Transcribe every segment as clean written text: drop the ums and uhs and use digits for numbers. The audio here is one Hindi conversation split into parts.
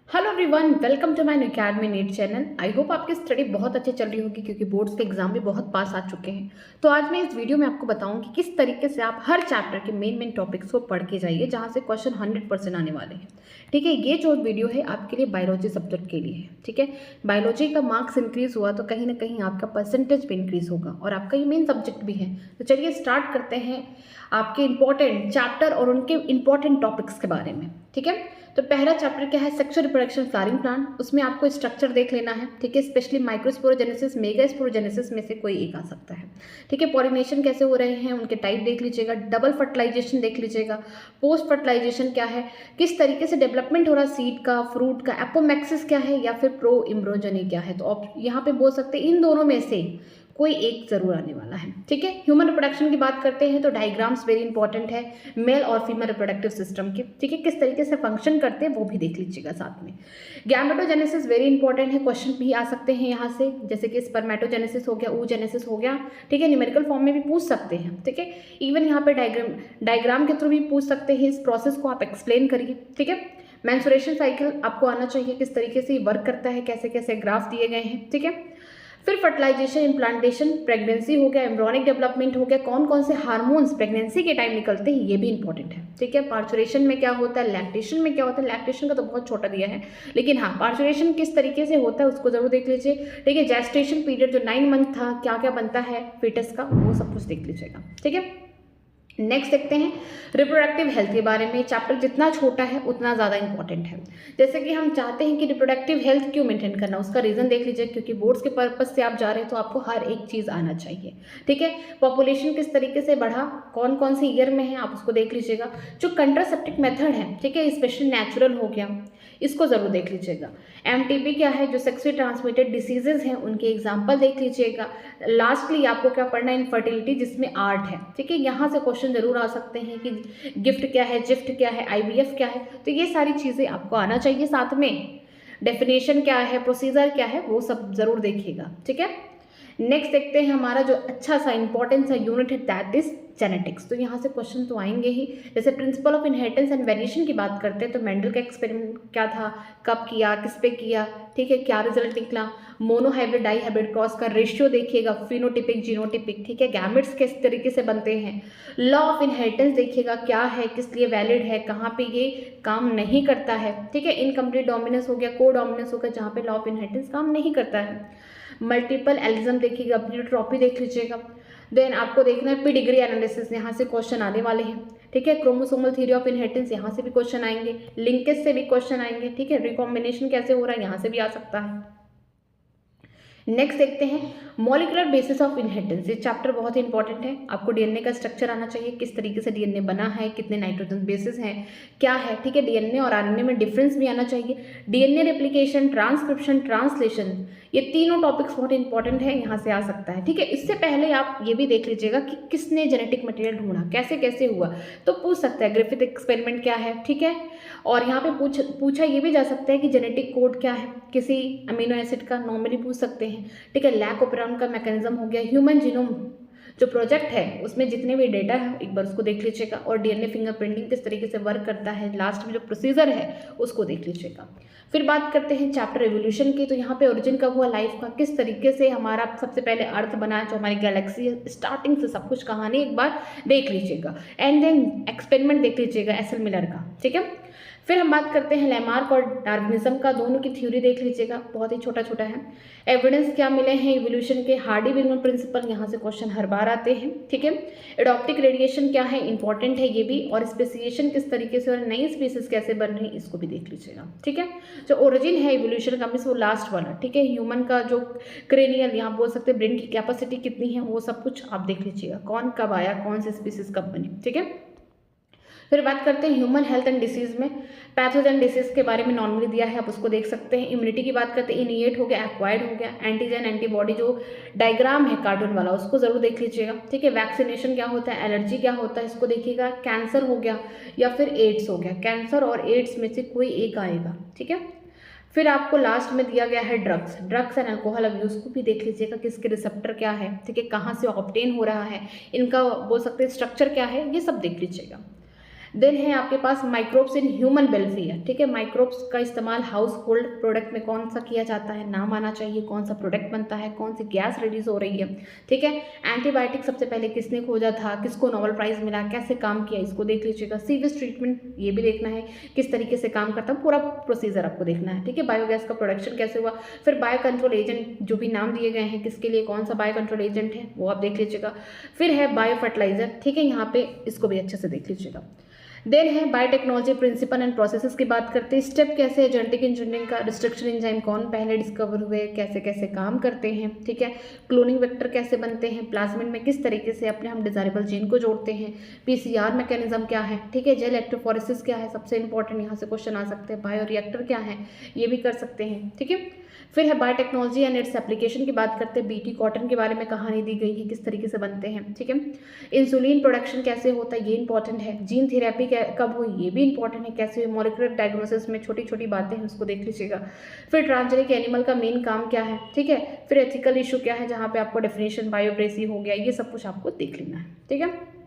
Hello everyone, welcome to my academy NEET channel. I hope आपकी स्टडी बहुत अच्छी चल रही होगी क्योंकि बोर्ड्स के एग्जाम भी बहुत पास आ चुके हैं। तो आज मैं इस वीडियो में आपको बताऊंगी कि किस तरीके से आप हर चैप्टर के मेन टॉपिक्स को पढ़ के जाइए जहां से क्वेश्चन 100% आने वाले हैं। ठीक है, ये जो वीडियो है आपके लिए बायोलॉजी सब्जेक्ट के लिए है। ठीक है, बायोलॉजी का मार्क्स इंक्रीज हुआ तो कहीं ना कहीं आपका परसेंटेज भी इंक्रीज होगा और आपका ये मेन सब्जेक्ट भी है। तो चलिए स्टार्ट करते हैं आपके इंपॉर्टेंट चैप्टर और उनके इंपॉर्टेंट टॉपिक्स के बारे में। ठीक है, तो पहला चैप्टर क्या है, सेक्सुअल रिप्रोडक्शन फ्लावरिंग प्लांट। उसमें आपको स्ट्रक्चर देख लेना है। ठीक है, स्पेशली माइक्रोस्पोरोजेनेसिस, मेगास्पोरोजेनेसिस में से कोई एक आ सकता है। ठीक है, पॉलिनेशन कैसे हो रहे हैं उनके टाइप देख लीजिएगा, डबल फर्टिलाइजेशन देख लीजिएगा, पोस्ट फर्टिलाइजेशन क्या है, किस तरीके से डेवलपमेंट हो रहा है सीड का, फ्रूट का, एपोमैक्सिस क्या है या फिर प्रो इम्ब्रोजनी क्या है। तो आप यहाँ पे बोल सकते हैं इन दोनों में से कोई एक जरूर आने वाला है। ठीक है, ह्यूमन रिप्रोडक्शन की बात करते हैं तो डायग्राम्स वेरी इंपॉर्टेंट है मेल और फीमेल रिप्रोडक्टिव सिस्टम के। ठीक है, किस तरीके से फंक्शन करते हैं वो भी देख लीजिएगा साथ में। गैमेटोजेनेसिस वेरी इंपॉर्टेंट है, क्वेश्चन भी आ सकते हैं यहाँ से, जैसे कि स्पर्मेटोजेनेसिस हो गया, oogenesis हो गया। ठीक है, न्यूमेरिकल फॉर्म में भी पूछ सकते हैं। ठीक है, इवन यहाँ पे डायग्राम के थ्रू भी पूछ सकते हैं। इस प्रोसेस को आप एक्सप्लेन करिए। ठीक है, मेंस्ट्रुएशन साइकिल आपको आना चाहिए, किस तरीके से वर्क करता है, कैसे कैसे ग्राफ दिए गए हैं। ठीक है, फिर फर्टिलाइजेशन, इम्प्लांटेशन, प्रेगनेंसी हो गया, एम्ब्रॉनिक डेवलपमेंट हो गया, कौन कौन से हार्मोन्स प्रेगनेंसी के टाइम निकलते हैं ये भी इंपॉर्टेंट है। ठीक है, पार्चुरेशन में क्या होता है, लैक्टेशन में क्या होता है। लैक्टेशन का तो बहुत छोटा दिया है, लेकिन हाँ पार्चुरेशन किस तरीके से होता है उसको जरूर देख लीजिए। ठीक है, जेस्टेशन पीरियड जो 9 मंथ था, क्या क्या बनता है फीटस का, वो सब कुछ देख लीजिएगा। ठीक है, नेक्स्ट देखते हैं रिप्रोडक्टिव हेल्थ के बारे में। चैप्टर जितना छोटा है उतना ज़्यादा इंपॉर्टेंट है। जैसे कि हम चाहते हैं कि रिप्रोडक्टिव हेल्थ क्यों मेंटेन करना, उसका रीज़न देख लीजिए, क्योंकि बोर्ड्स के पर्पज से आप जा रहे हैं तो आपको हर एक चीज़ आना चाहिए। ठीक है, पॉपुलेशन किस तरीके से बढ़ा, कौन कौन से ईयर में है, आप उसको देख लीजिएगा। जो कंट्रासेप्टिक मेथड है, ठीक है, स्पेशली नेचुरल हो गया, इसको ज़रूर देख लीजिएगा। एमटीपी क्या है, जो सेक्सुअली ट्रांसमिटेड डिसीजेज हैं उनके एग्जाम्पल देख लीजिएगा। लास्टली आपको क्या पढ़ना है, इनफर्टिलिटी जिसमें आर्ट है। ठीक है, यहाँ से क्वेश्चन जरूर आ सकते हैं कि गिफ्ट क्या है, जिफ्ट क्या है, आईवीएफ क्या है। तो ये सारी चीज़ें आपको आना चाहिए। साथ में डेफिनेशन क्या है, प्रोसीजर क्या है, वो सब जरूर देखिएगा। ठीक है, नेक्स्ट देखते हैं हमारा जो अच्छा सा इंपॉर्टेंट सा यूनिट है, दैट इज जेनेटिक्स। तो यहाँ से क्वेश्चन तो आएंगे ही। जैसे principle of inheritance and variation की बात करते हैं तो मेंडल का एक्सपेरिमेंट क्या था, कब किया, किस पे किया, ठीक है, क्या रिजल्ट निकला, मोनोहाइब्रिड डाई हाइब्रिड क्रॉस का रेशियो देखिएगा, फिनोटिपिक जीनोटिपिक। ठीक है, गैमेट्स किस तरीके से बनते हैं, लॉ ऑफ इनहेरिटेंस देखिएगा क्या है, किस लिए वैलिड है, कहाँ पे ये काम नहीं करता है। ठीक है, इनकम्प्लीट डोमिनेंस हो गया, को डोमिनेंस हो गया, जहाँ पे लॉ ऑफ इनहेरिटेंस काम नहीं करता है। मल्टीपल एलिज्म देखिएगा, प्लीटोट्रॉपी देख लीजिएगा। देन आपको देखना है पेडिग्री एनालिसिस, यहाँ से क्वेश्चन आने वाले हैं। ठीक है, क्रोमोसोमल थ्योरी ऑफ इनहेरिटेंस, यहाँ से भी क्वेश्चन आएंगे, लिंकेज से भी क्वेश्चन आएंगे। ठीक है, रिकॉम्बिनेशन कैसे हो रहा है यहाँ से भी आ सकता है। नेक्स्ट देखते हैं मॉलिकुलर बेसिस ऑफ इनहेरिटेंस। ये चैप्टर बहुत ही इंपॉर्टेंट है, आपको डीएनए का स्ट्रक्चर आना चाहिए, किस तरीके से डीएनए बना है, कितने नाइट्रोजन बेसिस हैं, क्या है। ठीक है, डीएनए और आरएनए में डिफरेंस भी आना चाहिए। डीएनए रेप्लिकेशन, ट्रांसक्रिप्शन, ट्रांसलेशन, ये तीनों टॉपिक्स बहुत इंपॉर्टेंट है, यहाँ से आ सकता है। ठीक है, इससे पहले आप ये भी देख लीजिएगा कि किसने जेनेटिक मटेरियल ढूंढा, कैसे कैसे हुआ, तो पूछ सकता है ग्रिफिथ एक्सपेरिमेंट क्या है। ठीक है, और यहाँ पे पूछा ये भी जा सकता है कि जेनेटिक कोड क्या है किसी अमीनो एसिड का, नॉर्मली पूछ सकते हैं। ठीक है, लैक ऑपरेंड का मैकेनिज्म हो गया। ह्यूमन जीनोम जो प्रोजेक्ट है उसमें जितने भी डेटा है एक बार उसको देख लीजिएगा, और डीएनए फिंगरप्रिंटिंग किस तरीके से वर्क करता है, लास्ट में जो प्रोसीजर है उसको देख लीजिएगा। फिर बात करते हैं चैप्टर एवोल्यूशन की। तो यहाँ पे ओरिजिन कब हुआ लाइफ का, किस तरीके से हमारा सबसे पहले अर्थ बना, जो हमारी गैलेक्सी है, स्टार्टिंग से सब कुछ कहानी एक बार देख लीजिएगा। एंड देन एक्सपेरिमेंट देख लीजिएगा एसल मिलर का। ठीक है, फिर हम बात करते हैं लैमार्क और डार्विनिज्म का, दोनों की थ्योरी देख लीजिएगा, बहुत ही छोटा छोटा है। एविडेंस क्या मिले हैं इवोल्यूशन के, हार्डी-विल्मर प्रिंसिपल, यहाँ से क्वेश्चन हर बार आते हैं। ठीक है, एडॉप्टिक रेडिएशन क्या है, इंपॉर्टेंट है ये भी, और स्पेसिएशन किस तरीके से और नई स्पीसीज कैसे बन रही है इसको भी देख लीजिएगा। ठीक है, जो ओरिजिन है इवोल्यूशन का मीन्स वो लास्ट वाला। ठीक है, ह्यूमन का जो क्रेनियल, यहाँ बोल सकते हैं ब्रेन की कैपेसिटी कितनी है, वो सब कुछ आप देख लीजिएगा, कौन कब आया, कौन सी स्पीसीज कब बनी। ठीक है, फिर बात करते हैं ह्यूमन हेल्थ एंड डिसीज में, पैथोजन डिसीज के बारे में नॉर्मली दिया है, आप उसको देख सकते हैं। इम्यूनिटी की बात करते हैं, इनिएट हो गया, एक्वायर्ड हो गया, एंटीजन एंटीबॉडी जो डायग्राम है कार्टून वाला उसको जरूर देख लीजिएगा। ठीक है, वैक्सीनेशन क्या होता है, एलर्जी क्या होता है इसको देखिएगा, कैंसर हो गया या फिर एड्स हो गया, कैंसर और एड्स में से कोई एक आएगा। ठीक है, फिर आपको लास्ट में दिया गया है ड्रग्स एंड अल्कोहल अब्यूज को भी देख लीजिएगा, किसके रिसेप्टर क्या है, ठीक है, कहाँ से ऑब्टेन हो रहा है, इनका बोल सकते हैं स्ट्रक्चर क्या है, ये सब देख लीजिएगा। देन है आपके पास माइक्रोब्स इन ह्यूमन वेलफेयर, ठीक है। माइक्रोब्स का इस्तेमाल हाउस होल्ड प्रोडक्ट में कौन सा किया जाता है, नाम आना चाहिए, कौन सा प्रोडक्ट बनता है, कौन सी गैस रिलीज हो रही है, ठीक है। एंटीबायोटिक सबसे पहले किसने खोजा था, किसको नोबेल प्राइज मिला, कैसे काम किया, इसको देख लीजिएगा। सीवेज ट्रीटमेंट ये भी देखना है किस तरीके से काम करता है, पूरा प्रोसीजर आपको देखना है, ठीक है। बायोगैस का प्रोडक्शन कैसे हुआ, फिर बायो कंट्रोल एजेंट जो भी नाम दिए गए हैं किसके लिए, कौन सा बायो कंट्रोल एजेंट है वो आप देख लीजिएगा। फिर है बायो फर्टिलाइजर, ठीक है, यहाँ पे इसको भी अच्छे से देख लीजिएगा। देन है बायोटेक्नोलॉजी प्रिंसिपल एंड प्रोसेसेस की बात करते हैं। स्टेप कैसे है जेनेटिक इंजीनियरिंग का, रिस्ट्रक्शन एंजाइम कौन पहले डिस्कवर हुए, कैसे कैसे काम करते हैं, ठीक है। क्लोनिंग वेक्टर कैसे बनते हैं, प्लाज्मिड में किस तरीके से अपने हम डिजायरेबल जीन को जोड़ते हैं, पीसीआर मैकेनिज्म क्या है, ठीक है। जेल इलेक्ट्रोफोरेसिस क्या है, सबसे इंपॉर्टेंट यहाँ से क्वेश्चन आ सकते हैं। बायो रिएक्टर क्या है, ये भी कर सकते हैं, ठीक है। फिर है बायोटेक्नोलॉजी एंड इट्स एप्लीकेशन की बात करते हैं। बीटी कॉटन के बारे में कहानी दी गई है, किस तरीके से बनते हैं, ठीक है। इंसुलिन प्रोडक्शन कैसे होता है, ये इंपॉर्टेंट है। जीन थेरेपी कब हुई, ये भी इंपॉर्टेंट है, कैसे हुई। मॉलिक्यूलर डायग्नोसिस में छोटी छोटी बातें हैं, उसको देख लीजिएगा। फिर ट्रांसजेनिक एनिमल का मेन काम क्या है, ठीक है। फिर एथिकल इशू क्या है, जहाँ पे आपको डेफिनेशन बायोब्रेसी हो गया, ये सब कुछ आपको देख लेना है, ठीक है।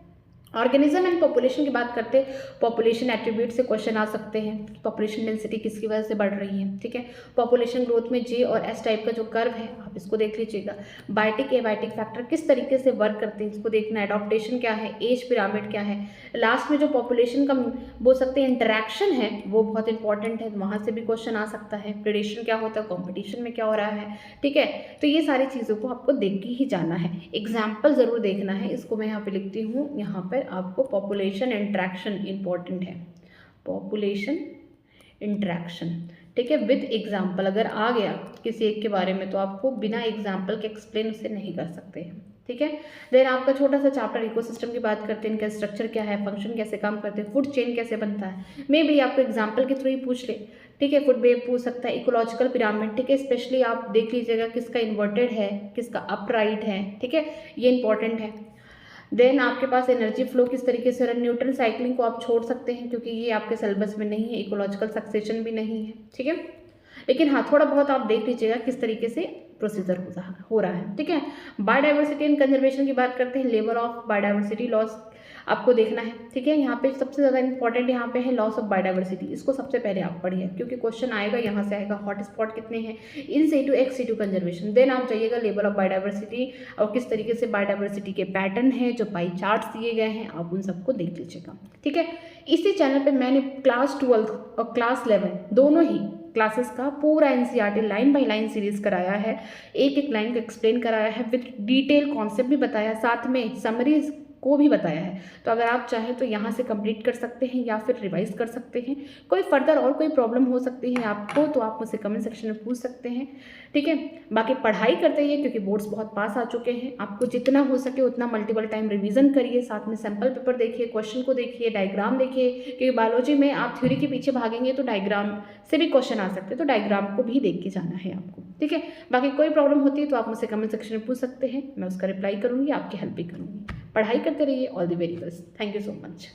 ऑर्गेनिज्म एंड पॉपुलेशन की बात करते हैं। पॉपुलेशन एट्रीब्यूट से क्वेश्चन आ सकते हैं, पॉपुलेशन डेंसिटी किसकी वजह से बढ़ रही है, ठीक है। पॉपुलेशन ग्रोथ में जे और एस टाइप का जो कर्व है आप इसको देख लीजिएगा। बायोटिक एबायोटिक फैक्टर किस तरीके से वर्क करते हैं, इसको देखना है। अडॉप्टेशन क्या है, एज पिरामिड क्या है। लास्ट में जो पॉपुलेशन का बोल सकते हैं इंटरेक्शन है वो बहुत इंपॉर्टेंट है, वहाँ से भी क्वेश्चन आ सकता है। प्रेडेशन क्या होता है, कॉम्पिटिशन में क्या हो रहा है, ठीक है। तो ये सारी चीज़ों को आपको देख के ही जाना है, एग्जाम्पल ज़रूर देखना है। इसको मैं यहाँ पे लिखती हूँ, यहाँ पर आपको पॉपुलेशन इंटरेक्शन इंपॉर्टेंट है, पॉपुलेशन इंटरेक्शन, ठीक है, विद एग्जाम्पल। अगर आ गया किसी एक के बारे में तो आपको बिना एग्जाम्पल के एक्सप्लेन उसे नहीं कर सकते हैं, ठीक है। देन आपका छोटा सा चैप्टर इकोसिस्टम की बात करते हैं, इनका स्ट्रक्चर क्या है, फंक्शन कैसे काम करते हैं, फूड चेन कैसे बनता है, मे भी आपको एग्जाम्पल के थ्रू ही पूछ ले, ठीक है। फूड वेब पूछ सकता है। इकोलॉजिकल पिरामिड, ठीक है, स्पेशली आप देख लीजिएगा किसका इन्वर्टेड है, किसका अपराइट है, ठीक है, ये इंपॉर्टेंट है। देन आपके पास एनर्जी फ्लो किस तरीके से रन, न्यूटन साइकिलिंग को आप छोड़ सकते हैं क्योंकि ये आपके सिलेबस में नहीं है, इकोलॉजिकल सक्सेशन भी नहीं है, ठीक है। लेकिन हाँ थोड़ा बहुत आप देख लीजिएगा किस तरीके से प्रोसीजर हो रहा है, ठीक है। बायोडाइवर्सिटी एंड कंजर्वेशन की बात करते हैं। लेवल ऑफ बायोडाइवर्सिटी लॉस आपको देखना है, ठीक है। यहाँ पे सबसे ज़्यादा इंपॉर्टेंट यहाँ पे है लॉस ऑफ बायोडाइवर्सिटी, इसको सबसे पहले आप पढ़िए क्योंकि क्वेश्चन आएगा यहाँ से आएगा। हॉट स्पॉट कितने हैं, in situ ex situ conservation. Then आप जाइएगा लेवल ऑफ बायोडाइवर्सिटी और किस तरीके से बायोडाइवर्सिटी के पैटर्न है, जो पाई चार्ट्स दिए गए हैं आप उन सबको देख लीजिएगा, ठीक है। इसी चैनल पर मैंने क्लास 12 और क्लास 11 दोनों ही क्लासेस का पूरा NCERT line by line series कराया है, एक एक लाइन को एक्सप्लेन कराया है, विद डिटेल कॉन्सेप्ट भी बताया, साथ में समरीज को भी बताया है। तो अगर आप चाहें तो यहाँ से कंप्लीट कर सकते हैं या फिर रिवाइज कर सकते हैं। कोई फर्दर और कोई प्रॉब्लम हो सकती है आपको तो आप मुझसे कमेंट सेक्शन में पूछ सकते हैं, ठीक है। बाकी पढ़ाई करते रहिए क्योंकि बोर्ड्स बहुत पास आ चुके हैं। आपको जितना हो सके उतना मल्टीपल टाइम रिवीजन करिए, साथ में सैम्पल पेपर देखिए, क्वेश्चन को देखिए, डायग्राम देखिए, क्योंकि बायोलॉजी में आप थ्योरी के पीछे भागेंगे तो डायग्राम से भी क्वेश्चन आ सकते हैं, तो डायग्राम को भी देख के जाना है आपको, ठीक है। बाकी कोई प्रॉब्लम होती है तो आप मुझसे कमेंट सेक्शन में पूछ सकते हैं, मैं उसका रिप्लाई करूँगी, आपकी हेल्प भी करूँगी। पढ़ाई करते रहिए। All the very best. Thank you so much.